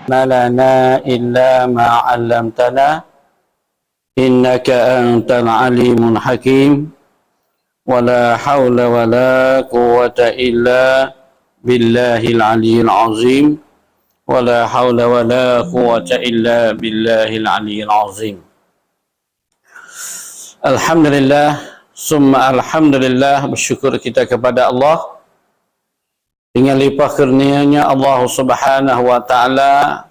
لنا إلا ما علمتنا إنك أنت العليم الحكيم ولا حول ولا قوة إلا بالله العلي العظيم ولا حول ولا قوة إلا بالله العلي العظيم. Alhamdulillah, summa alhamdulillah, bersyukur kita kepada Allah dengan limpah kurnianya Allah Subhanahu wa taala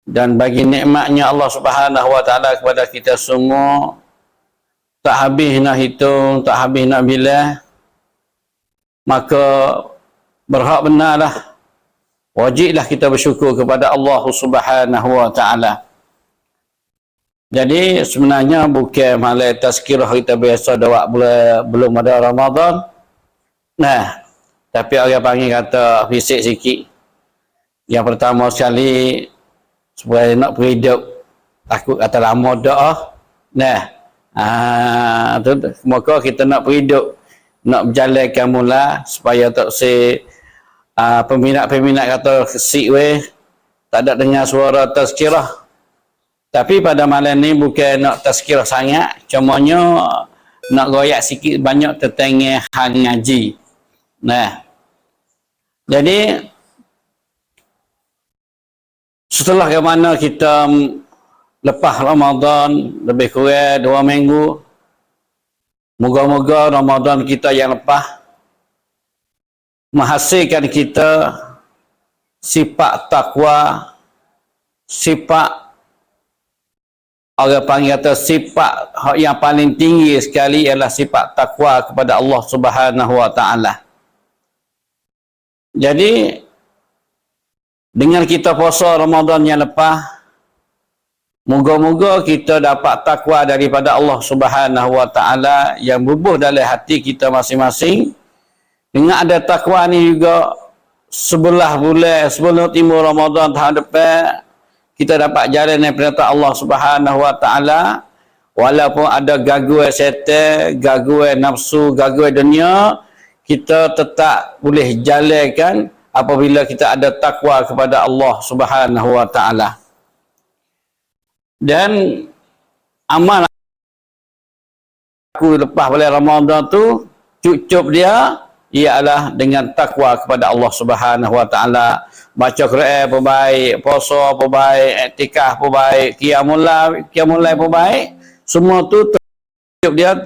dan bagi nikmatnya Allah Subhanahu wa taala kepada kita semua tak habis nak hitung, tak habis nak bilang. Maka berhak benarlah, wajiblah kita bersyukur kepada Allah Subhanahu wa taala. Jadi sebenarnya bukan malam tazkirah kita biasa dah belum ada Ramadan. Nah, tapi orang panggil kata fisik sikit. Yang pertama sekali supaya nak berhidup, takut kata lama dah. Nah, maka kita nak berhidup, nak berjalankan mula supaya tak peminat-peminat kata kesik weh, tak ada dengar suara tazkirah. Tapi pada malam ni bukan nak tazkirah sangat, cumanya nak goyak sikit banyak tentang hal ngaji. Nah, jadi setelah ke mana kita lepas Ramadan lebih kurang 2 minggu, moga-moga Ramadan kita yang lepas menghasilkan kita sifat takwa, sifat orang panggil kata sifat yang paling tinggi sekali ialah sifat takwa kepada Allah Subhanahu wa taala. Jadi dengan kita puasa Ramadan yang lepas, moga-moga kita dapat takwa daripada Allah Subhanahu wa taala yang bubuh dalam hati kita masing-masing. Dengan ada takwa ni juga, sebelah bulan sebelum timur Ramadan tahun depan, kita dapat jalan dengan perintah Allah Subhanahu wa taala, walaupun ada gangguan syaitan, gangguan nafsu, gangguan dunia, kita tetap boleh jalankan apabila kita ada takwa kepada Allah Subhanahu wa taala. Dan amal aku lepas bulan Ramadan tu, cukup dia ialah dengan takwa kepada Allah Subhanahu wa taala. Baca Quran pun baik, puasa pun baik, iktikaf pun baik, qiyamul lail pun baik. Semua tu cukup dia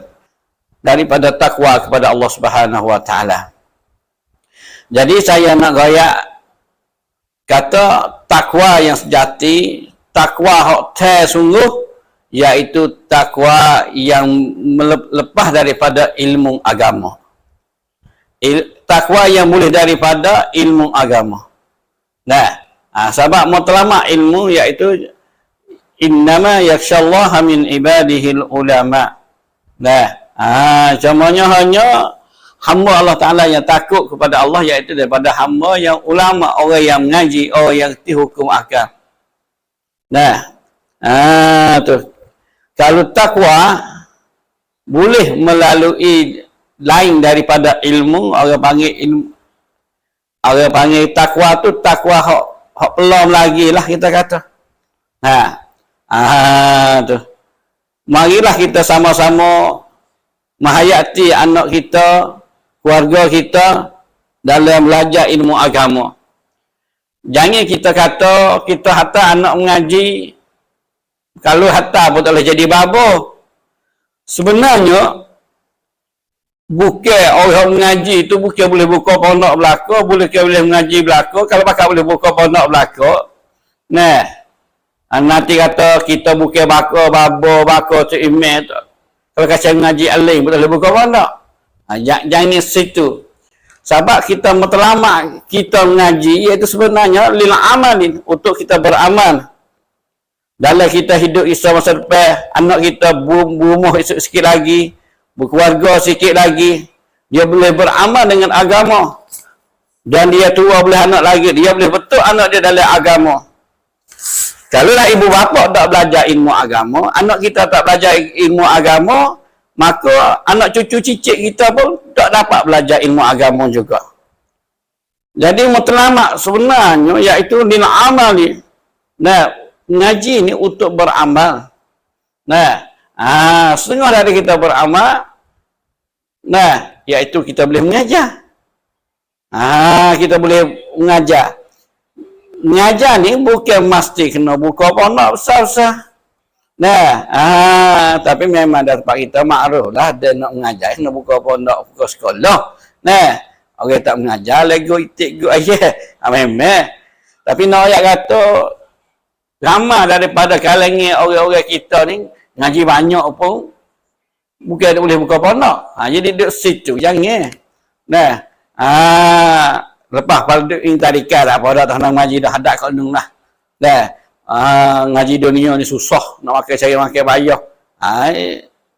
daripada takwa kepada Allah Subhanahu wa taala. Jadi saya nak goyak kata takwa yang sejati, takwa hak tai sungguh, iaitu takwa yang lepas daripada ilmu agama. Takwa yang boleh daripada ilmu agama. Nah, sebab matlamat ilmu iaitu innama yakhshallaha min ibadihil ulama. Nah, cumanya hanya hamba Allah Ta'ala yang takut kepada Allah, iaitu daripada hamba yang ulama, orang yang mengaji, orang yang reti hukum akal. Nah, tu. Kalau takwa boleh melalui lain daripada ilmu, orang panggil takwa tu takwa hak pelom lagi lah kita kata. Tu. Marilah kita sama-sama menghayati anak kita, keluarga kita dalam belajar ilmu agama. Jangan kita kata kita hantar anak mengaji, kalau hantar pun tak boleh jadi babo. Sebenarnya bukan orang mengaji tu bukan boleh buka pondok belaka, boleh mengaji belaka. Kalau pakai boleh buka pondok belaka, nah, nanti kata kita bukan bako tu email tu. Kalau kata mengaji alim boleh buka pondok. Jangan situ. Sebab kita matlamat kita mengaji iaitu sebenarnya lil amalin, untuk kita beramal. Dalam kita hidup Islam masa depan, anak kita berumur sikit lagi, berkeluarga sikit lagi, dia boleh beramal dengan agama. Dan dia tua boleh anak lagi, dia boleh betul anak dia dalam agama. Kalau lah ibu bapa tak belajar ilmu agama, anak kita tak belajar ilmu agama, maka anak cucu cicit kita pun tak dapat belajar ilmu agama juga. Jadi matlamat sebenarnya iaitu lil amali. Nah, ngaji ni untuk beramal. Nah, setengah dari kita beramal, nah, iaitu kita boleh mengajar. Kita boleh mengajar. Mengajar ni bukan mesti kena buka pondok besar-besar. Nah, tapi memang dah tempat kita makruf lah, dia nak mengajar, kena buka pondok, buka sekolah. Nah, orang tak mengajar, lego itik go aja. Memang. Tapi nak ayat kata, ramai daripada kalangan orang-orang kita ni, ngaji banyak pun, bukan dia boleh buka pondok. Jadi duduk situ, jangan. Nah, lepas pada duduk ini tadika tak apa dah, tak nak ngaji dah hadap kat nun lah. Nah, ngaji dunia ni susah, nak makan cari makan bayar.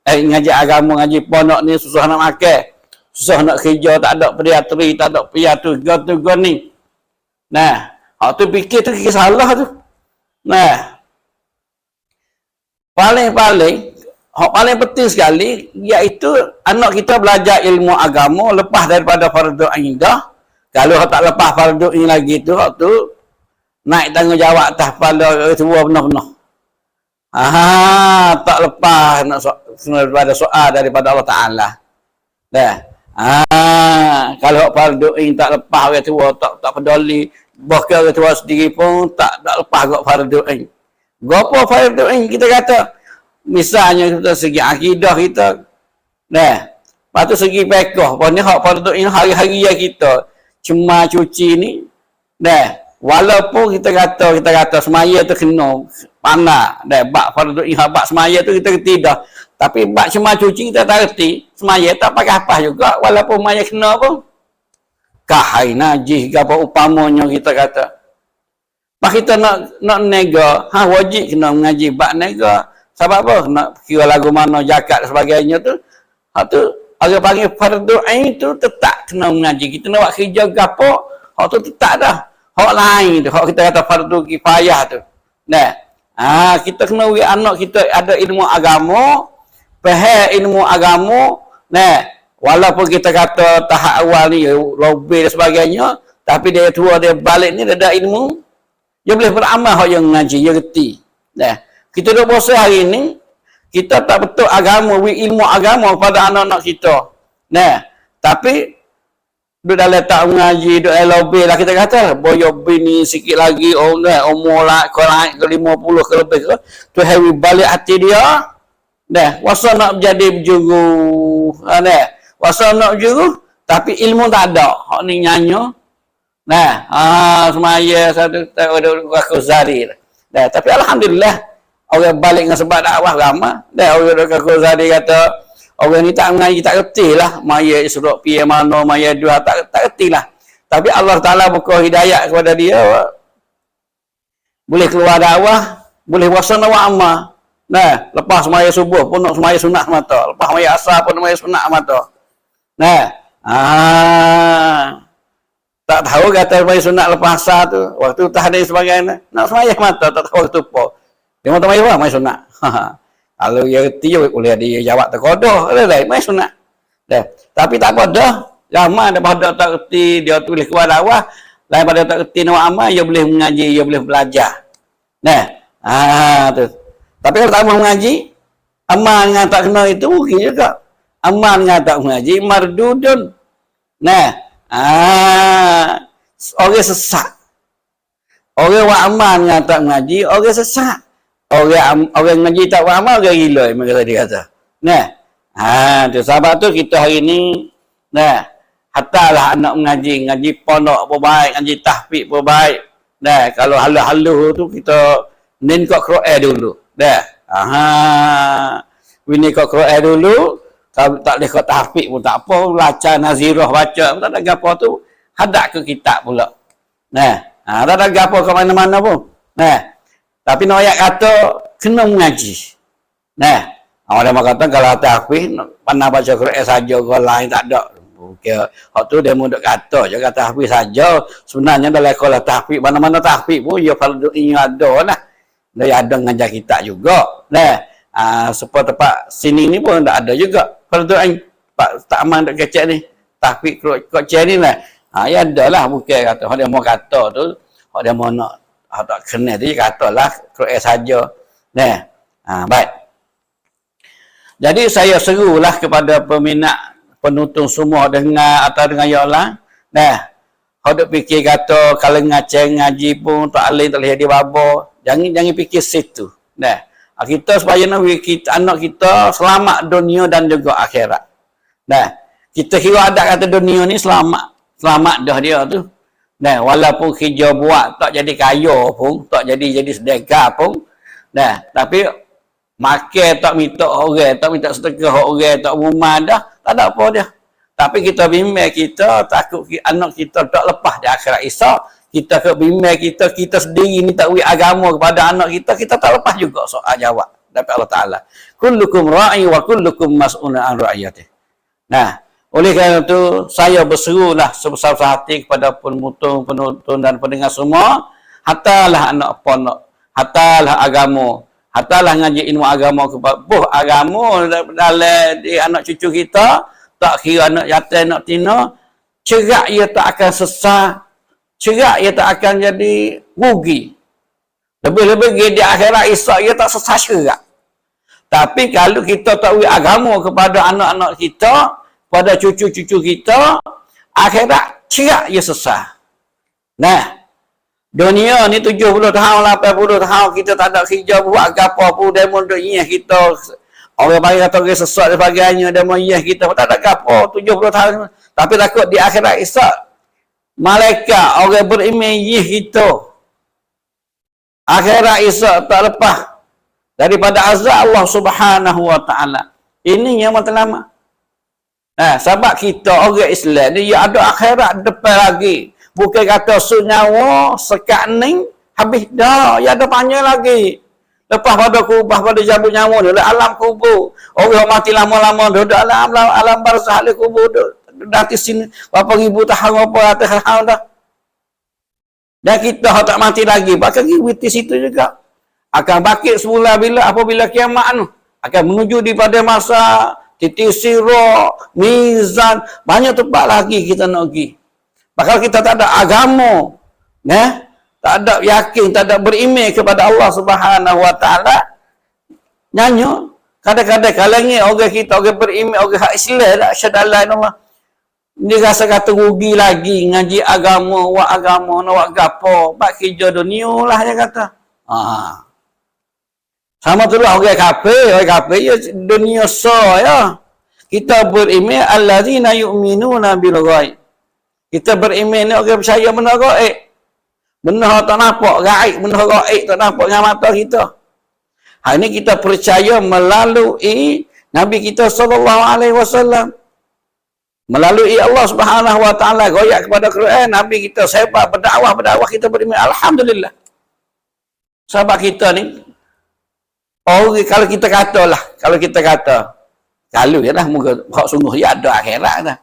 Ngaji agama, ngaji pondok ni susah nak makan. Susah nak kerja, tak ada pediatri, tak ada piatu ni. Nah, hak tu fikir tu kira salah tu. Nah, paling penting sekali iaitu anak kita belajar ilmu agama lepas daripada fardu ain dah. Kalau tak lepas fardu ain lagi tu, hak tu naik tanggungjawab atas kepala tua benar-benar. Tak lepas nak daripada soal daripada Allah Taala. Dah. Kalau fardu ain tak lepas orang tua, tak peduli, bahkan orang tua sendiri pun tak lepas kok fardu ain. Gapo fardu ain kita kata? Misalnya kita segi akidah kita. Nah, lepas tu segi fiqh, pun ni hak fardu ain hari-hari kita cuma cuci ni. Nah, walaupun kita kata semaya tu kena panah, dah bab fardu ain bab semaya tu kita reti dah. Tapi bab cuma cuci kita tak reti, semaya tak pakai apa juga walaupun semaya kena pun. Kahai najis ke apa upamanya kita kata. Pak kita nak nega, wajib kena mengaji bab nega. Sebab apa? Nak kira lagu mana zakat dan sebagainya tu. Hak tu orang panggil fardu ain tu tetap kena mengaji. Kita nak buat kerja gapo, hak tu tetap dah. Hak lain tu, hak kita kata fardu kifayah tu. Nah, kita kena bagi anak kita ada ilmu agama, faham ilmu agama. Nah, walaupun kita kata tahap awal ni lobby dan sebagainya, tapi dia tua dia balik ni dia ada ilmu, dia boleh beramal hak yang ngaji, dia reti. Nah, kita duduk puasa hari ni, kita tak betul agama, ilmu agama pada anak-anak kita. Nah, tapi duduk dalam tak mengaji, duduk dalam lobby lah kita kata, boyo bini sikit lagi, umur lah, korang ke 50 ke lebih ke, tu heavy balik hati dia. Nah, wasa nak jadi berjuru. Nah, wasa nak berjuru, tapi ilmu tak ada. Hak ni nyanyi. Nah, semaya satu tak ada Ghazali. Nah, tapi alhamdulillah orang balik dengan sebab dakwah ramai. Dah orang Ghazali kata orang ni tak mengaji, tak reti lah maya surat piye mana, maya dua tak reti lah. Tapi Allah Taala buka hidayah kepada dia, boleh keluar dakwah, boleh puasa nak amal. Nah, lepas semaya subuh pun nak semaya sunat mata, lepas semaya asar pun semaya sunat mata. Nah, tak tahu kata semaya sunat lepas asar tu, waktu tahdid sebagainya, nak semaya mata tak tahu waktu apa. Dia mau tamai apa? Mai sunat. Kalau dia reti boleh dia jawab terkodoh, lain mai sunat. Dah. Tapi tak apa dah. Ramai daripada tak reti dia tulis keluar dakwah, lain pada tak reti nak amal, dia boleh mengaji, dia boleh belajar. Nah, tu. Tapi kalau tak mau mengaji, amal dengan tak kena itu mungkin juga. Amal dengan tak mengaji mardudun. Nah, orang sesat. Orang buat amal dengan tak mengaji, orang sesat. Orang ngaji tak faham, orang gila mereka tadi kata. Nah, tu sebab tu kita hari ni, nah, hatalah anak ngaji pondok pun baik, ngaji tahfiz pun baik. Nah, kalau halu-halu tu kita nin kat Quran dulu. Dah. Ini kat Quran dulu, kalau tak boleh kat tahfiz pun tak apa, baca nazirah baca, tak ada gapo tu, hadap ke kitab pula. Nah, tak ada gapo ke mana-mana pun. Nah, tapi nak ayat kata kena mengaji. Nah, orang dah kata kalau tahfiz pandai baca Quran saja ke lain tak ada. Okey, hak tu dia mudah kata je kata tahfiz saja. Sebenarnya dalam sekolah tahfiz mana-mana tahfiz pun ya fardu ain ada lah. Dia ada ngajar kita juga. Nah, seperti tempat sini ni pun tak ada juga fardu ain. Tak aman dak kecek ni. Tahfiz kecek ni lah. Ya adalah bukan kata. Hak dia mau kata tu, hak dia mau nak hak tak kenal tu katalah Quran saja. Nah. Baik. Jadi saya serulah kepada peminat penonton semua dengar atau dengar ya Allah. Nah. Hak duk fikir kata kalau ngaji pun tak alih tak jadi babo. Jangan fikir situ. Nah. Kita supaya anak kita selamat dunia dan juga akhirat. Nah, kita kira ada kata dunia ni selamat dah dia tu. Nah, walaupun kerja buat tak jadi kaya pun, tak jadi sedekah pun. Nah, tapi makan tak minta orang, tak minta sedekah orang, tak rumah dah, tak ada apa dia. Tapi kita bimbang kita takut anak kita tak lepas di akhirat esok. Kita ke bimbang kita sendiri ni tak agama kepada anak kita tak lepas juga soal jawab dari Allah Taala. Kullukum ra'i wa kullukum mas'ulun an ra'iyatih. Nah, oleh kerana itu saya berserulah sebesar-besar hati kepada penonton dan pendengar semua, hatalah anak ponok, hatalah agama, hatalah ngaji ilmu agama kepada agama dalam di anak cucu kita, tak kira anak yatim anak tina, cerak ia tak akan sesat, cerak ia tak akan jadi rugi. Lebih-lebih di akhirat esok ia tak sesat cerak. Tapi kalau kita tak agama kepada anak-anak kita, pada cucu-cucu kita, akhirat cerak ia sesat. Nah, dunia ni 70 tahun, 80 tahun kita tak ada kerja buat apa pun, demo duk ingat kita. Orang bagi kata orang sesat dan sebagainya, demo ingat kita tak ada apa 70 tahun. Tapi takut di akhirat esok malaikat orang beriman ingat kita. Akhirat esok tak lepas daripada azab Allah Subhanahu wa taala. Ini yang matlamat. Sebab kita orang Islam ni ya ada akhirat depan lagi. Bukan kata sunyawa sekat ni habis dah, ya ada panjang lagi. Lepas pada kubah pada jabut nyawa ni alam kubur. Orang mati lama-lama duduk alam barzakh le kubur duduk. Nanti sini berapa ribu tahun apa ratus tahun dah. Dan kita tak mati lagi, bakal pergi di situ juga. Akan bangkit semula apabila kiamat tu akan menuju daripada masa titik sirah, mizan, banyak tempat lagi kita nak pergi. Bakal kita tak ada agama, tak ada yakin, tak ada beriman kepada Allah Subhanahu wa taala, nyanyi kadang-kadang kalangan orang kita orang beriman, orang hak Islam dak syadalah Allah. Dia rasa kata rugi lagi ngaji agama, nak buat gapo, bak kerja dunia lah dia kata. Sama tu lah orang kafir ya dunia ya. Kita beriman allazina yu'minuna bil ghaib. Kita beriman ni orang percaya benda gaib. Benda tak nampak gaib, benda gaib tak nampak dengan mata kita. Hari ni kita percaya melalui Nabi kita sallallahu alaihi wasallam. Melalui Allah Subhanahu wa taala goyak kepada Quran, Nabi kita sebar berdakwah kita beriman alhamdulillah. Sebab kita ni kalau kita kata kalau ya lah muka hak sungguh ya ada akhirat dah.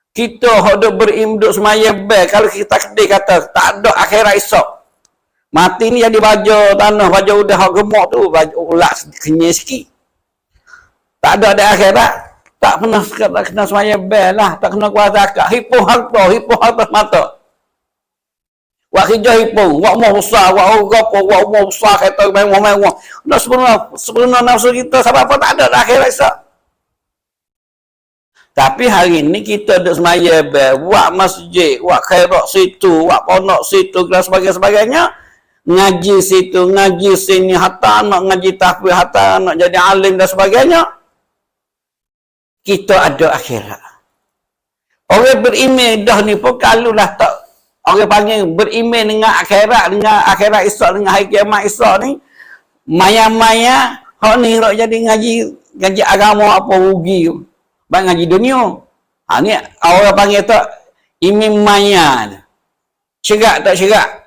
Kita hak duk beriman duk semayang kalau kita kedai kata tak ada akhirat esok. Mati ni jadi baju tanah, baju udah hak gemuk tu, baju ulak kenyai sikit. Tak ada akhirat. Tak kena semayang lah, tak kena kuasa zakat. Hipo harta mata. Wak kerja hipo, wak mau besar, wak mau besar kata main wang. Dah sebenarnya nafsu kita sebab apa tak ada akhirat esok. Tapi hari ni kita duk semayang wak masjid, wak khairat situ, wak pondok situ dan sebagainya. Ngaji situ, ngaji sini, hatta nak ngaji tahfiz, hatta nak jadi alim dan sebagainya. Kita ada akhirat. Orang beriman dah ni pun kalau lah tak orang panggil beriman dengan akhirat esok, dengan hari kiamat esok ni, maya-maya hak ni nak jadi ngaji agama apa rugi bang ngaji dunia. Ni orang panggil tak iman maya. Cerak tak cerak.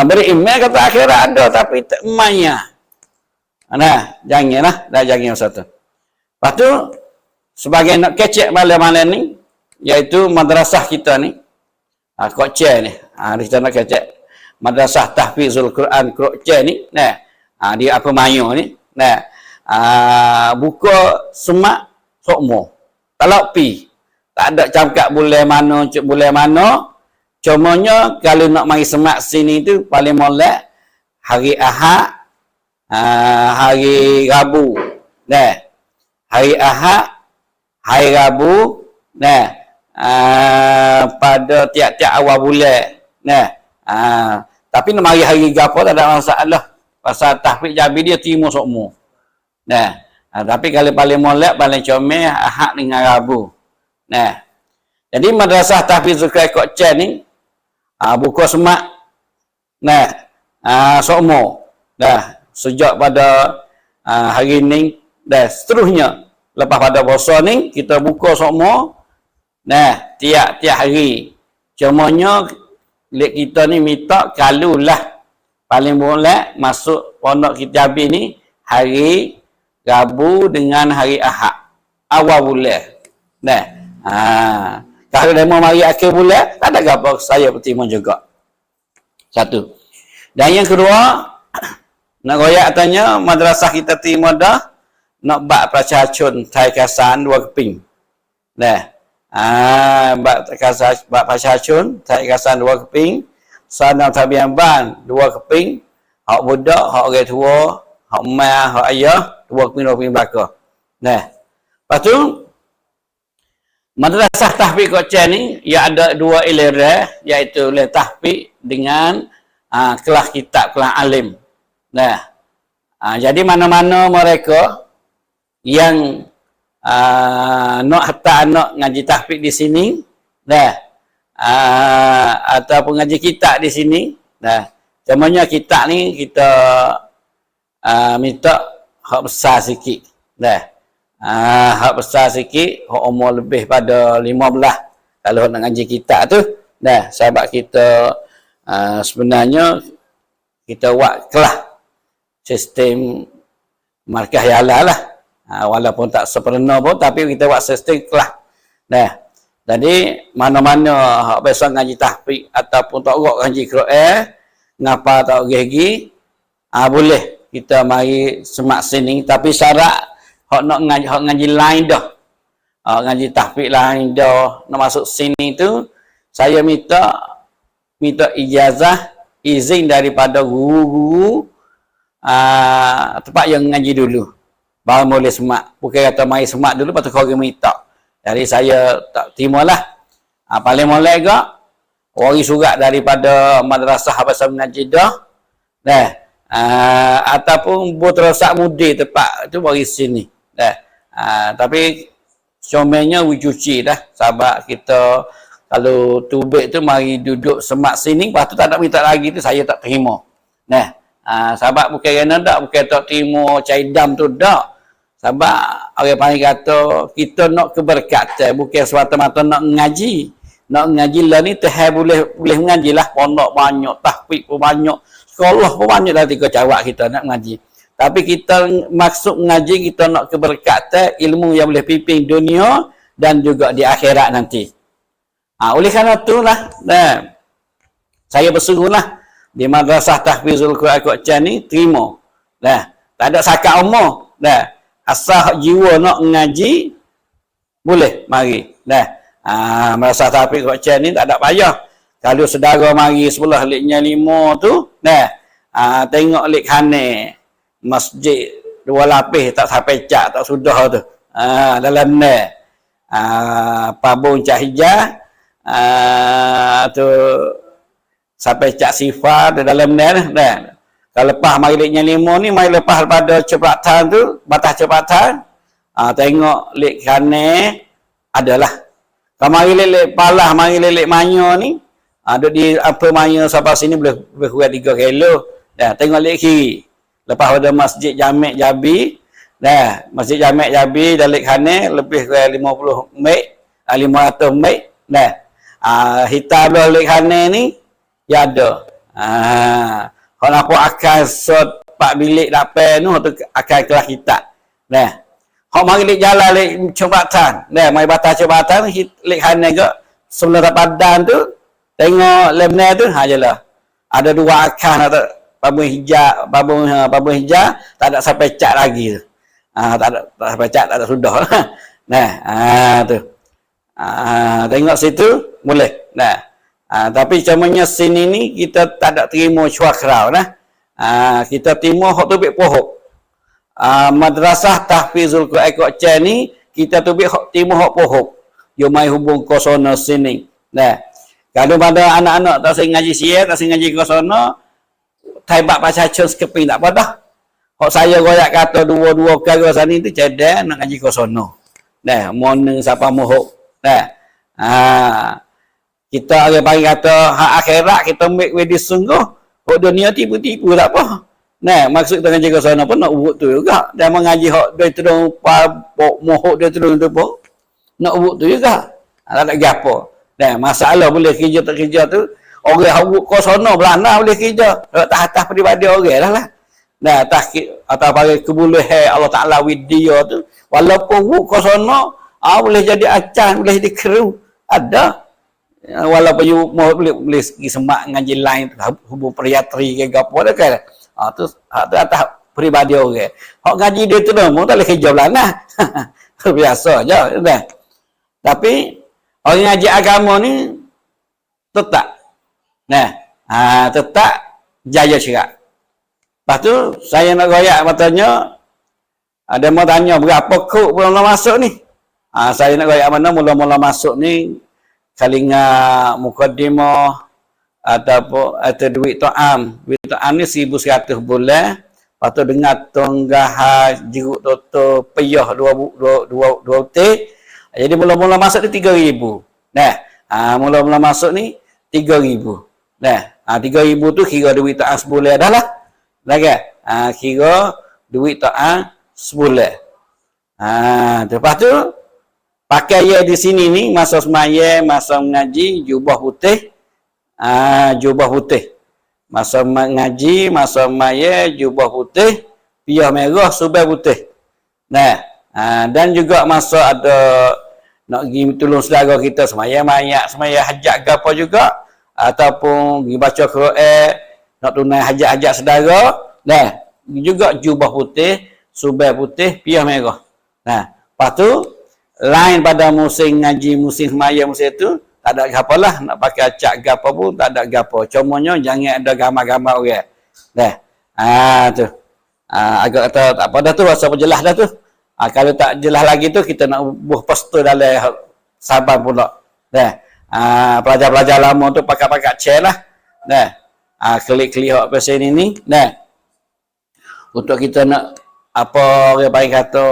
Beriman kata akhirat ada tapi tak maya. Janganlah, jangan satu. Lepas tu, sebagai nak kecek malam-malam ni, iaitu madrasah kita ni, Krokce ni, kita nak kecek madrasah tahfizul Quran Krokce ni, dia apa mayu ni, buka semak sokmo, talak pi, Tak ada cakap bulan mana. Cumanya kalau nak mari semak sini tu paling molek hari Ahad, hari Rabu. Nah, hari Ahad, hari Rabu, nah, pada tiap-tiap awal bulan. Nah, tapi nak mari hari gapo tak ada masalah. Pasal tahfiz Jabi dia timur semua. Nah, tapi kalau paling molek paling comel Ahad dengan Rabu. Nah, jadi madrasah tahfiz Zulkarnain Kok Chan ni buku semak. Nah, semua. Dah sejak pada hari ni dah seterusnya lepas pada puasa ni kita buka semua. Nah, tiap-tiap hari. Cumanya lek kita ni minta kalulah paling molek masuk pondok kita Jabi ni hari Rabu dengan hari Ahad awal bulan. Nah, kalau dia mau mari akhir bulan tak ada apa saya berterima juga. Satu. Dan yang kedua, nak royak tanya madrasah kita terima dah nak bak pracacun tai kasan 2 keping. Nah, bak pracacun tai kasan 2 keping, sanam tabian ban 2 keping, hak budak, hak orang tua, hak mak, hak ayah 2 keping belaka. Nah, lepas tu madrasah tahfiz Kok Chan ni ia ada 2 ilera, iaitu ilmu tahfiz dengan kelas kitab, kelas alim. Nah, jadi mana-mana mereka yang nak hantar anak ngaji tahfiz di sini, nah, ataupun ngaji kitab di sini, nah, cumanya kitab ni kita minta hak besar sikit. Nah, hak besar sikit, hak umur lebih pada 15 kalau nak ngaji kitab tu. Nah, sahabat kita sebenarnya kita buat kelas sistem markah halal lah. Walaupun tak sempurna pun tapi kita buat sistem kelas. Nah, jadi mana-mana hak biasa ngaji tahfiz ataupun tak rok ngaji Quran, ngapa tak gigi, boleh kita mari semak sini, tapi syarat hak nak ngaji lain dah. Ngaji tahfiz lain dah nak masuk sini tu saya minta ijazah, izin daripada guru-guru tempat yang ngaji dulu baru boleh semak. Bukan kata mari semak dulu lepas tu kau minta. Jadi saya tak terimalah. Paling molek gak wari surat daripada madrasah Habasah Najidah. Nah, ataupun buat mudi tempat tu bagi sini. Nah, tapi comelnya cuci dah sahabat kita. Kalau tubik tu mari duduk semak sini, lepas tu tak nak minta lagi tu saya tak terima. Nah, sahabat bukan kerana tak, bukan tak terima caidam tu tak. Sahabat orang panggil kata kita nak keberkatan, bukan semata-mata nak ngaji. Nak ngaji lah ni Tuhan boleh mengaji lah, pondok banyak, tahfiz pun banyak, sekolah pun banyak dah tiga cara kita nak ngaji. Tapi kita maksud ngaji kita nak keberkatan, ilmu yang boleh pimpin dunia dan juga di akhirat nanti. Oleh kerana itulah, saya bersungguhlah di madrasah tahfizul Quran Kok Chan ni terima. Tak ada sakat umur. Asal jiwa nak ngaji boleh mari. Madrasah tahfiz Kok Chan ni tak ada payah. Kalau saudara mari sebelah leknya 5 tu, tengok lek khane masjid 2 lapis tak sampai cat tak sudah tu. Dalam ni pabung cat hijau tu sampai cat sifar di dalam ni dah. Kalau lepas mari leknya 5 ni, mari lepas pada cepatan tu, batas cepatan, tengok lek khane adalah. Kalau mari lek palah, mari lek manya ni, ada di apa manya sampai sini boleh kurang 3 kilo. Dah, tengok lek kiri. Lepas ada Masjid Jamek Jabi, dah, Masjid Jamek Jabi dan lek khane lebih kurang 50 mik, 500 mik, dah. Hitam belah lek khane ni ya ada. Kalau nak akan sot 4 bilik dapat tu akan kelas kita. Nah. Hok mari lek jalan lek jembatan. Nah, mai batas jembatan lek khane ke sebelum padan tu tengok lemne tu jelah. Ada 2 akan atau babung hijau tak ada sampai cat lagi tu. Tak ada sampai cat tak ada sudah. Nah, tu. Tengok situ boleh. Nah. Tapi cumanya sini ni kita tak ada terima syuakrau nah. Kita terima hak tubik pohok. Madrasah tahfizul Quran ni kita tubik terima hak pohok. Yo mai hubung ke sono sini. Nah. Kalau pada anak-anak tak sing ngaji siap, tak sing ngaji ke sono, taibak pasal cun skeping tak apa dah. Hak saya royak kata dua-dua perkara sana tu cadang nak ngaji ke sono. Nah, mon siapa mohok. Nah. Kita ada panggil kata hak akhirat kita ambil wedi sungguh. Hak dunia tipu-tipu tak apa. Nah, maksud dengan jaga sana pun nak urut tu juga. Dan mengaji hak dia terung mohok dia terung tu pun nak urut tu juga. Tak ada gapo. Nah, masalah boleh kerja tak kerja tu orang hak urut ke sana belana boleh kerja. Atas peribadi orang dah lah. Nah, atas panggil kebolehan Allah Taala widya tu walaupun urut ke sana boleh jadi acan, boleh jadi keru. Ada. Walaupun you mau boleh pergi semak ngaji lain hubung priatri ke gapo dah kan. Tu atas peribadi orang. Hak ngaji dia tu mau tak boleh kerja belana. Biasa je dah. Tapi orang ngaji agama ni tetap. Nah, tetap jaya syirah. Lepas tu saya nak royak matanya ada mau tanya berapa kok mula masuk ni. Saya nak royak mana mula-mula masuk ni kalinga mukaddimah atau duit ta'am. Duit ta'am ni 1,100 bulan. Lepas tu dengar tonggah jeruk toto peyah 2 utik. Jadi mula-mula masuk ni 3,000. Nah, mula-mula masuk ni 3,000. Nah, 3,000 tu kira duit ta'am sebulan dah lah. Dah kan? Kira duit ta'am sebulan. Lepas tu pakai ya di sini ni masa semaya, masa mengaji jubah putih. Jubah putih. Masa mengaji, masa semaya jubah putih, piyah merah, subay putih. Nah, dan juga masa ada nak pergi tolong saudara kita semaya mayat, semaya hajat ke apa juga ataupun pergi baca Quran, nak tunai hajat-hajat saudara. Nah, juga jubah putih, subay putih, piyah merah. Nah, lepas tu lain pada musim ngaji, musim semaya, musim tu tak ada apa lah nak pakai acak gapo pun tak ada gapo. Cumanya jangan ada gambar-gambar orang. Dah. Tu. Agak kata tak apa dah tu rasa berjelas dah tu. Kalau tak jelas lagi tu kita nak buh poster dalam sabar pula. Dah. Pelajar-pelajar lama tu pakai-pakai chair lah. Dah. Klik-klik hak pasal ini. Dah. Untuk kita nak apa orang panggil kata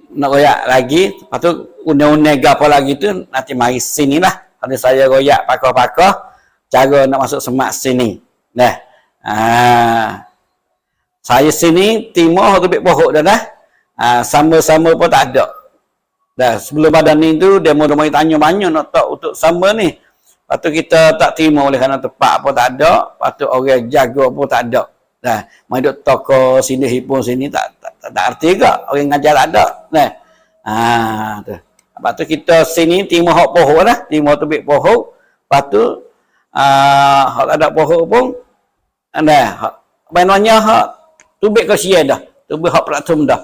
nak royak lagi, lepas tu undang-undang apa lagi tu nanti mari sini lah. Ada saya royak pakar-pakar cara nak masuk semak sini. Nah, saya sini timur tu bik pohok dah. Sama-sama pun tak ada. Dah sebelum badan ni tu demo-demo tanya banyak nak tak untuk sama ni. Lepas tu kita tak terima oleh kerana tempat apa tak ada, lepas tu orang jaga pun tak ada. Nah, mai duk toko sini hipun sini tak arti ke orang ngajar tak ada. Nah. Tu. Lepas tu kita sini timur hak pohon lah, timur tubik pohon. Lepas tu hak tak ada pohon pun nah, maknanya hak tubik ke sia dah. Tubik hak platum dah.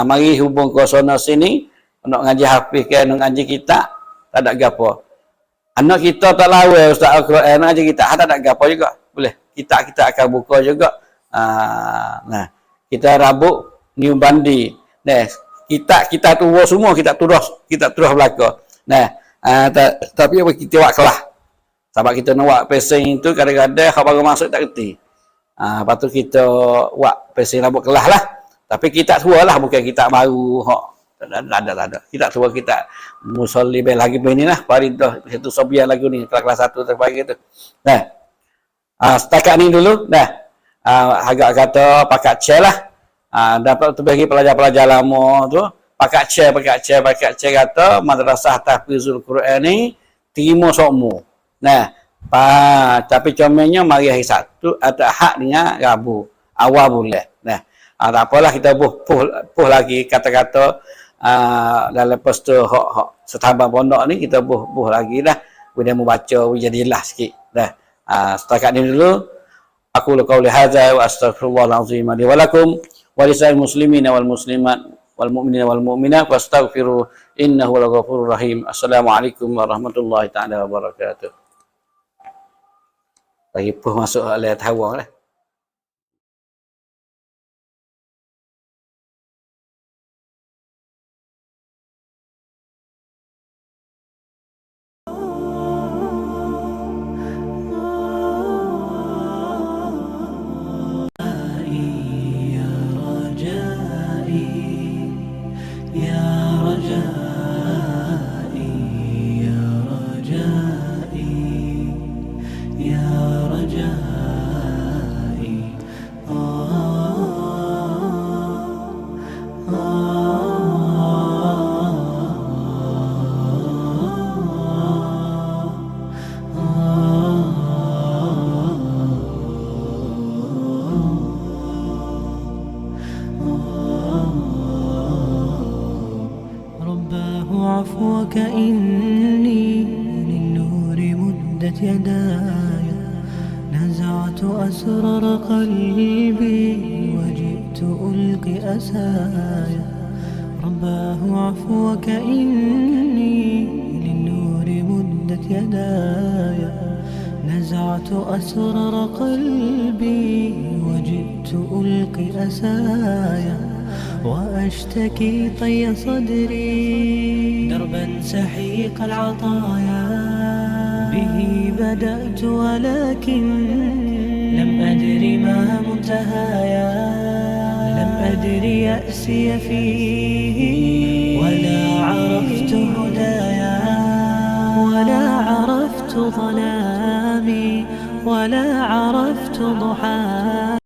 Mari hubung ke sana sini nak ngaji hafiz ke nak ngaji kita tak ada gapo. Anak kita tak lawa ustaz Al-Quran nak ngaji kita tak ada gapo juga. Boleh. Kita akan buka juga. Nah, kita rabuk new bandi. Nah, kita tua semua kita terus belaka. Nah, tapi kita buat kelah. Sebab kita nak buat pesing itu kadang-kadang hak baru masuk tak reti. Lepas tu kita buat pesing rabuk kelah lah. Tapi kita tua lah, bukan kita baru hak tak ada. Kita tua kita musolli bel lagi beginilah Faridah itu sobian lagu ni kelas 1 terpagi tu. Nah, setakat ni dulu dah. Agak kata pakai chair lah. Dapat tu bagi pelajar-pelajar lama tu pakai chair kata madrasah tahfizul Quran ni terima sokmu. Nah, tapi comenya mari hari Sabtu atau Ahad dengan Rabu awal bulan. Nah, tak apalah kita buh lagi kata-kata dalam poster hak setambah pondok ni kita buh lagi dah. Kemudian membaca jadilah sikit dah. Setakat ni dulu aku qauli hadza wa astaghfirullahal azim li wa lakum wa lisal muslimin wal muslimat wal mu'minina wal mu'minat wastaghfiru innahu laghafurur rahim. Assalamualaikum warahmatullahi taala wabarakatuh. Bagi pun masuk oleh tawa lah. عفوك إني للنور مدت يداي نزعت أسرار قلبي وجئت ألقي أسايا رباه عفوك إني للنور مدت يداي نزعت أسرار قلبي وجئت ألقي أسايا وأشتكي طي صدري دربا سحيق العطايا به بدأت ولكن لم أدر ما منتهايا لم أدر يأسي فيه ولا عرفت هدايا ولا عرفت ظلامي ولا عرفت ضحايا